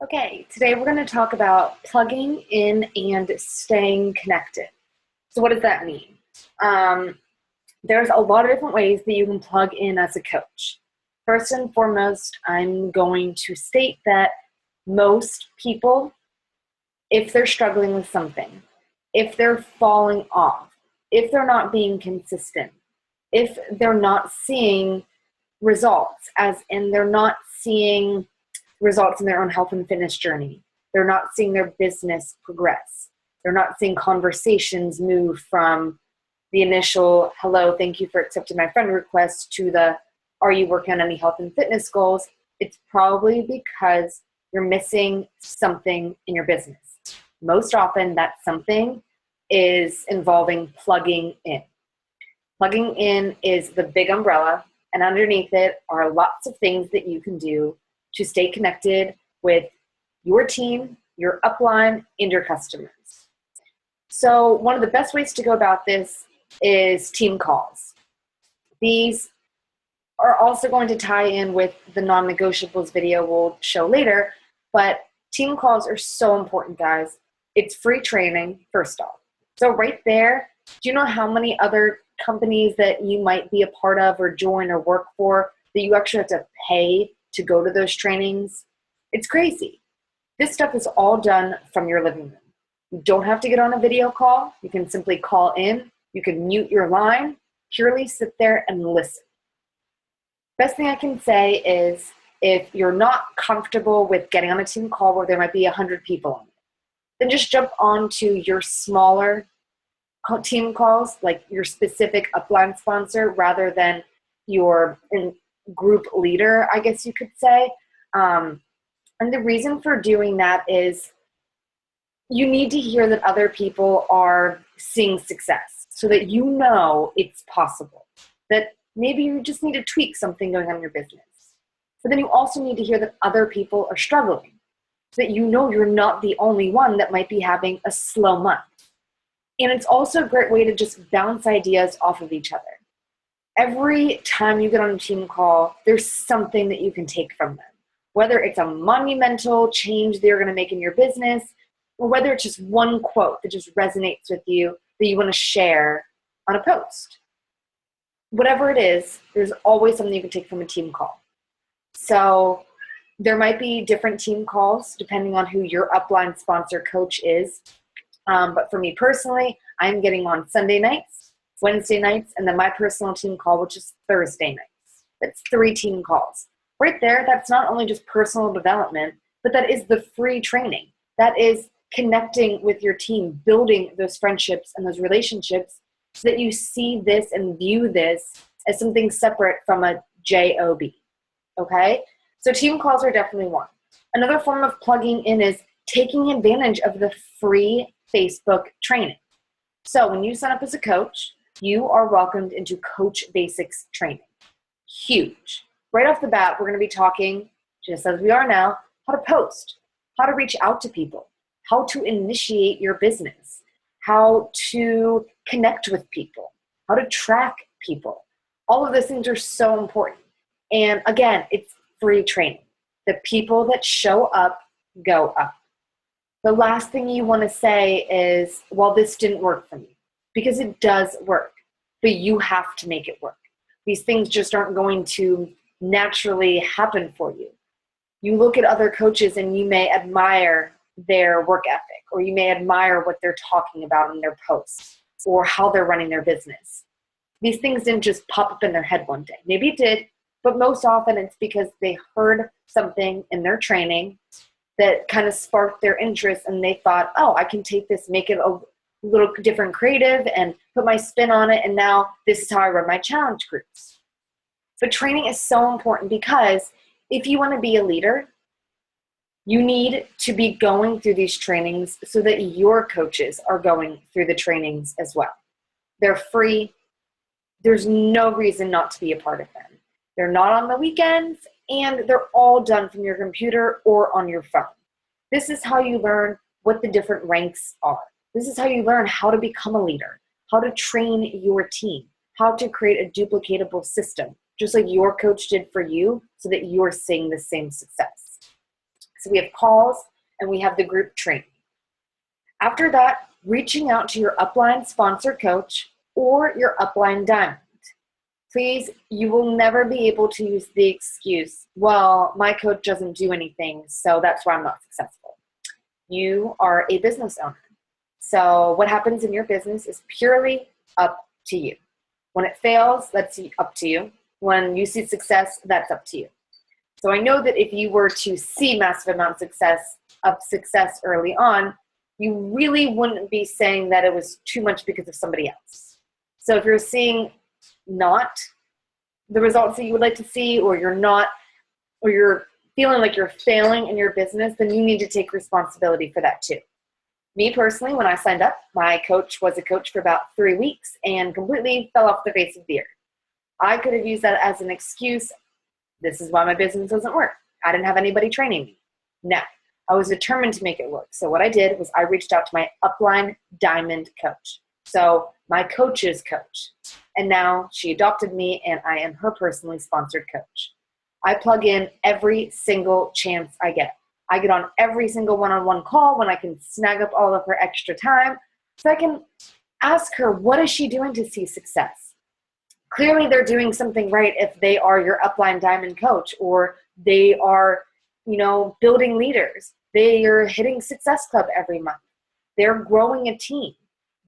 Okay, today we're going to talk about plugging in and staying connected. So what does that mean? There's a lot of different ways that you can plug in as a coach. First and foremost, I'm going to state that most people, if they're struggling with something, if they're falling off, if they're not being consistent, if they're not seeing results, as in they're not seeing results in their own health and fitness journey. They're not seeing their business progress. They're not seeing conversations move from the initial, hello, thank you for accepting my friend request, to the, are you working on any health and fitness goals? It's probably because you're missing something in your business. Most often that something is involving plugging in. Plugging in is the big umbrella, and underneath it are lots of things that you can do to stay connected with your team, your upline, and your customers. So one of the best ways to go about this is team calls. These are also going to tie in with the non-negotiables video we'll show later, but team calls are so important, guys. It's free training, first off. So right there, do you know how many other companies that you might be a part of or join or work for that you actually have to pay to go to those trainings? It's crazy. This stuff is all done from your living room. You don't have to get on a video call. You can simply call in. You can mute your line, purely sit there and listen. Best thing I can say is if you're not comfortable with getting on a team call where there might be 100 people on it, then just jump onto your smaller team calls, like your specific upline sponsor, rather than your group leader, I guess you could say. And the reason for doing that is you need to hear that other people are seeing success so that you know it's possible, that maybe you just need to tweak something going on in your business. But then you also need to hear that other people are struggling so that you know you're not the only one that might be having a slow month. And it's also a great way to just bounce ideas off of each other. Every time you get on a team call, there's something that you can take from them. Whether it's a monumental change they're going to make in your business, or whether it's just one quote that just resonates with you that you want to share on a post. Whatever it is, there's always something you can take from a team call. So there might be different team calls depending on who your upline sponsor coach is. But for me personally, I'm getting on Sunday nights, Wednesday nights, and then my personal team call, which is Thursday nights. That's 3 team calls. Right there, that's not only just personal development, but that is the free training. That is connecting with your team, building those friendships and those relationships so that you see this and view this as something separate from a job, okay? So team calls are definitely one. Another form of plugging in is taking advantage of the free Facebook training. So when you sign up as a coach, you are welcomed into Coach Basics training. Huge. Right off the bat, we're going to be talking, just as we are now, how to post, how to reach out to people, how to initiate your business, how to connect with people, how to track people. All of those things are so important. And again, it's free training. The people that show up, go up. The last thing you want to say is, well, this didn't work for me, because it does work, but you have to make it work. These things just aren't going to naturally happen for you. You look at other coaches and you may admire their work ethic, or you may admire what they're talking about in their posts or how they're running their business. These things didn't just pop up in their head one day. Maybe it did, but most often it's because they heard something in their training that kind of sparked their interest, and they thought, oh, I can take this, make it a little different creative and put my spin on it, and now this is how I run my challenge groups. But training is so important, because if you want to be a leader, you need to be going through these trainings so that your coaches are going through the trainings as well. They're free. There's no reason not to be a part of them. They're not on the weekends, and they're all done from your computer or on your phone. This is how you learn what the different ranks are. This is how you learn how to become a leader, how to train your team, how to create a duplicatable system, just like your coach did for you, so that you're seeing the same success. So we have calls and we have the group training. After that, reaching out to your upline sponsored coach or your upline diamond. Please, you will never be able to use the excuse, well, my coach doesn't do anything, so that's why I'm not successful. You are a business owner. So what happens in your business is purely up to you. When it fails, that's up to you. When you see success, that's up to you. So I know that if you were to see massive amounts of success early on, you really wouldn't be saying that it was too much because of somebody else. So if you're seeing not the results that you would like to see, or you're feeling like you're failing in your business, then you need to take responsibility for that too. Me personally, when I signed up, my coach was a coach for about 3 weeks and completely fell off the face of the earth. I could have used that as an excuse. This is why my business doesn't work. I didn't have anybody training me. No, I was determined to make it work. So what I did was I reached out to my upline diamond coach. So my coach's coach. And now she adopted me and I am her personally sponsored coach. I plug in every single chance I get. I get on every single one-on-one call when I can snag up all of her extra time so I can ask her, what is she doing to see success? Clearly they're doing something right if they are your upline diamond coach, or they are, building leaders. They are hitting Success Club every month. They're growing a team.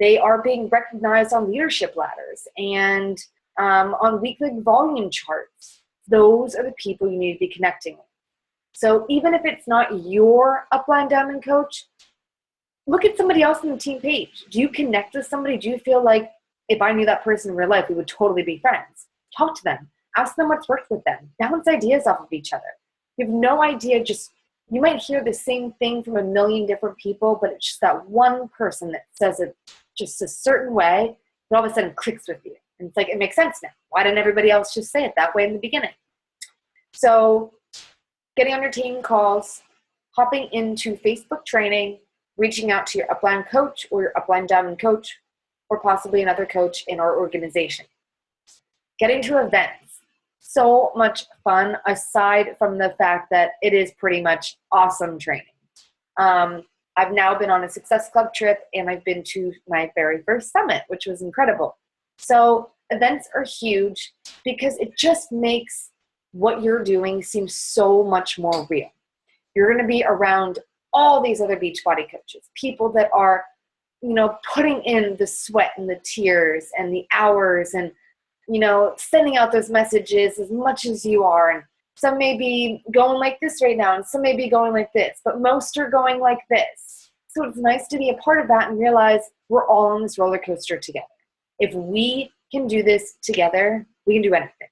They are being recognized on leadership ladders and on weekly volume charts. Those are the people you need to be connecting with. So even if it's not your upline diamond coach, look at somebody else on the team page. Do you connect with somebody? Do you feel like if I knew that person in real life, we would totally be friends? Talk to them. Ask them what's worked with them. Bounce ideas off of each other. You have no idea, you might hear the same thing from a million different people, but it's just that one person that says it just a certain way that all of a sudden clicks with you. And it's like, it makes sense now. Why didn't everybody else just say it that way in the beginning? So getting on your team calls, hopping into Facebook training, reaching out to your upline coach or your upline diamond coach, or possibly another coach in our organization. Getting to events. So much fun, aside from the fact that it is pretty much awesome training. I've now been on a Success Club trip and I've been to my very first summit, which was incredible. So events are huge because it just makes what you're doing seem so much more real. You're going to be around all these other Beachbody coaches, people that are, putting in the sweat and the tears and the hours and, sending out those messages as much as you are. And some may be going like this right now and some may be going like this, but most are going like this. So it's nice to be a part of that and realize we're all on this roller coaster together. If we can do this together, we can do anything.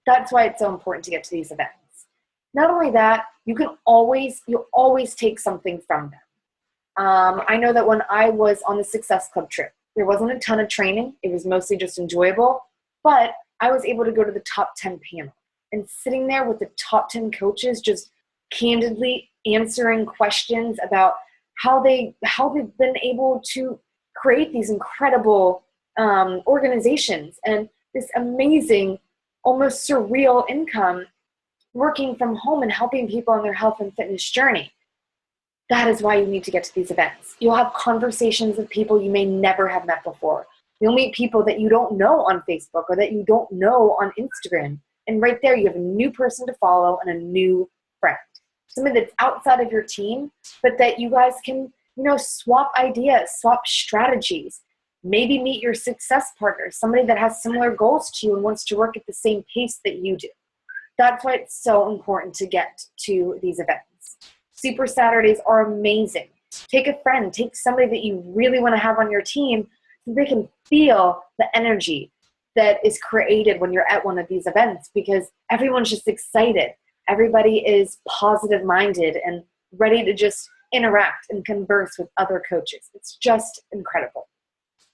That's why it's so important to get to these events. Not only that, you'll always take something from them. I know that when I was on the Success Club trip, there wasn't a ton of training. It was mostly just enjoyable, but I was able to go to the top 10 panel and sitting there with the top 10 coaches, just candidly answering questions about how they've been able to create these incredible organizations and this amazing, almost surreal income working from home and helping people on their health and fitness journey. That is why you need to get to these events. You'll have conversations with people you may never have met before. You'll meet people that you don't know on Facebook or that you don't know on Instagram. And right there, you have a new person to follow and a new friend. Somebody that's outside of your team, but that you guys can, swap ideas, swap strategies. Maybe meet your success partner, somebody that has similar goals to you and wants to work at the same pace that you do. That's why it's so important to get to these events. Super Saturdays are amazing. Take a friend, take somebody that you really want to have on your team so they can feel the energy that is created when you're at one of these events, because everyone's just excited. Everybody is positive minded and ready to just interact and converse with other coaches. It's just incredible.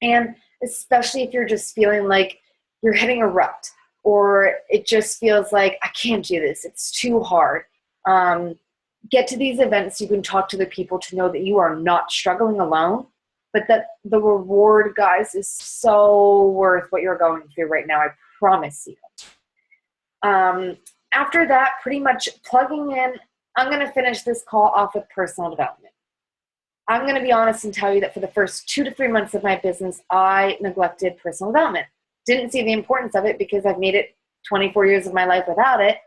And especially if you're just feeling like you're hitting a rut or it just feels like I can't do this, it's too hard. Get to these events so you can talk to the people to know that you are not struggling alone, but that the reward, guys, is so worth what you're going through right now. I promise you. After that, pretty much plugging in I'm going to finish this call off with personal development. I'm going to be honest and tell you that for the first 2 to 3 months of my business, I neglected personal development. Didn't see the importance of it because I've made it 24 years of my life without it.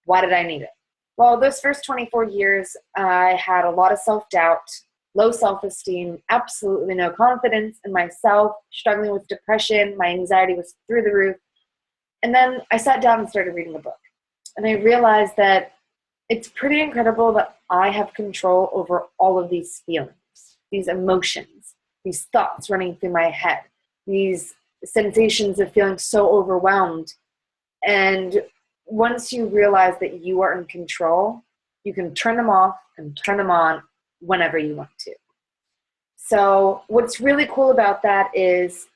Why did I need it? Well, those first 24 years, I had a lot of self-doubt, low self-esteem, absolutely no confidence in myself, struggling with depression. My anxiety was through the roof. And then I sat down and started reading a book. And I realized that it's pretty incredible that I have control over all of these feelings, these emotions, these thoughts running through my head, these sensations of feeling so overwhelmed. And once you realize that you are in control, you can turn them off and turn them on whenever you want to. So what's really cool about that is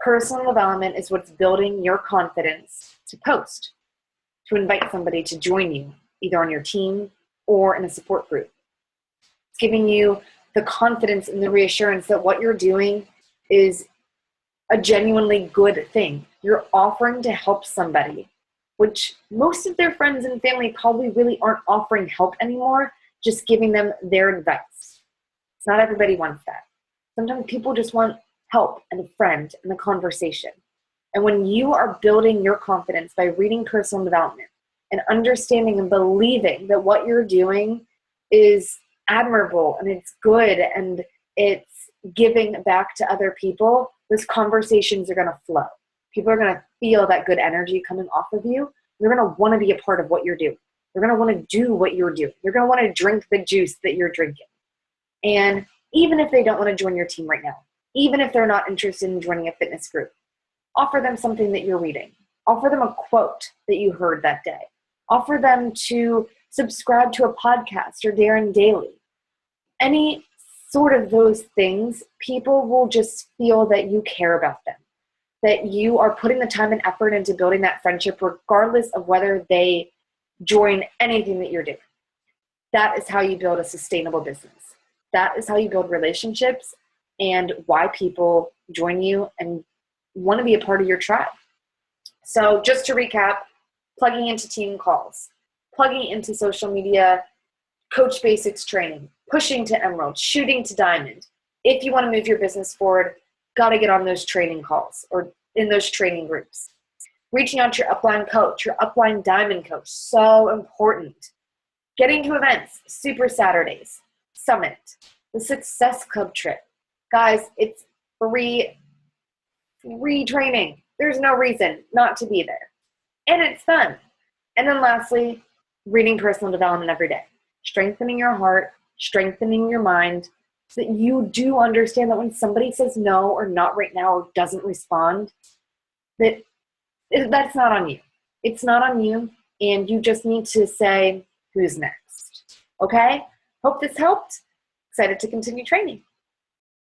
personal development is what's building your confidence to post, to invite somebody to join you, either on your team or in a support group. It's giving you the confidence and the reassurance that what you're doing is a genuinely good thing. You're offering to help somebody, which most of their friends and family probably really aren't offering help anymore, just giving them their advice. Not everybody wants that. Sometimes people just want help and a friend and a conversation. And when you are building your confidence by reading personal development and understanding and believing that what you're doing is admirable and it's good and it's giving back to other people, those conversations are going to flow. People are going to feel that good energy coming off of you. They're going to want to be a part of what you're doing. They're going to want to do what you're doing. They're going to want to drink the juice that you're drinking. And even if they don't want to join your team right now, even if they're not interested in joining a fitness group, offer them something that you're reading. Offer them a quote that you heard that day. Offer them to subscribe to a podcast or Darren Daily. Any sort of those things, people will just feel that you care about them, that you are putting the time and effort into building that friendship regardless of whether they join anything that you're doing. That is how you build a sustainable business. That is how you build relationships and why people join you and want to be a part of your tribe. So just to recap, plugging into team calls, plugging into social media, Coach Basics training, pushing to Emerald, shooting to Diamond. If you want to move your business forward, got to get on those training calls or in those training groups. Reaching out to your upline coach, your upline Diamond coach, so important. Getting to events, Super Saturdays, Summit, the Success Club trip. Guys, it's free training. There's no reason not to be there. And it's fun. And then lastly, reading personal development every day. Strengthening your heart, strengthening your mind, so that you do understand that when somebody says no or not right now or doesn't respond, that's not on you. It's not on you, and you just need to say, who's next? Okay? Hope this helped. Excited to continue training.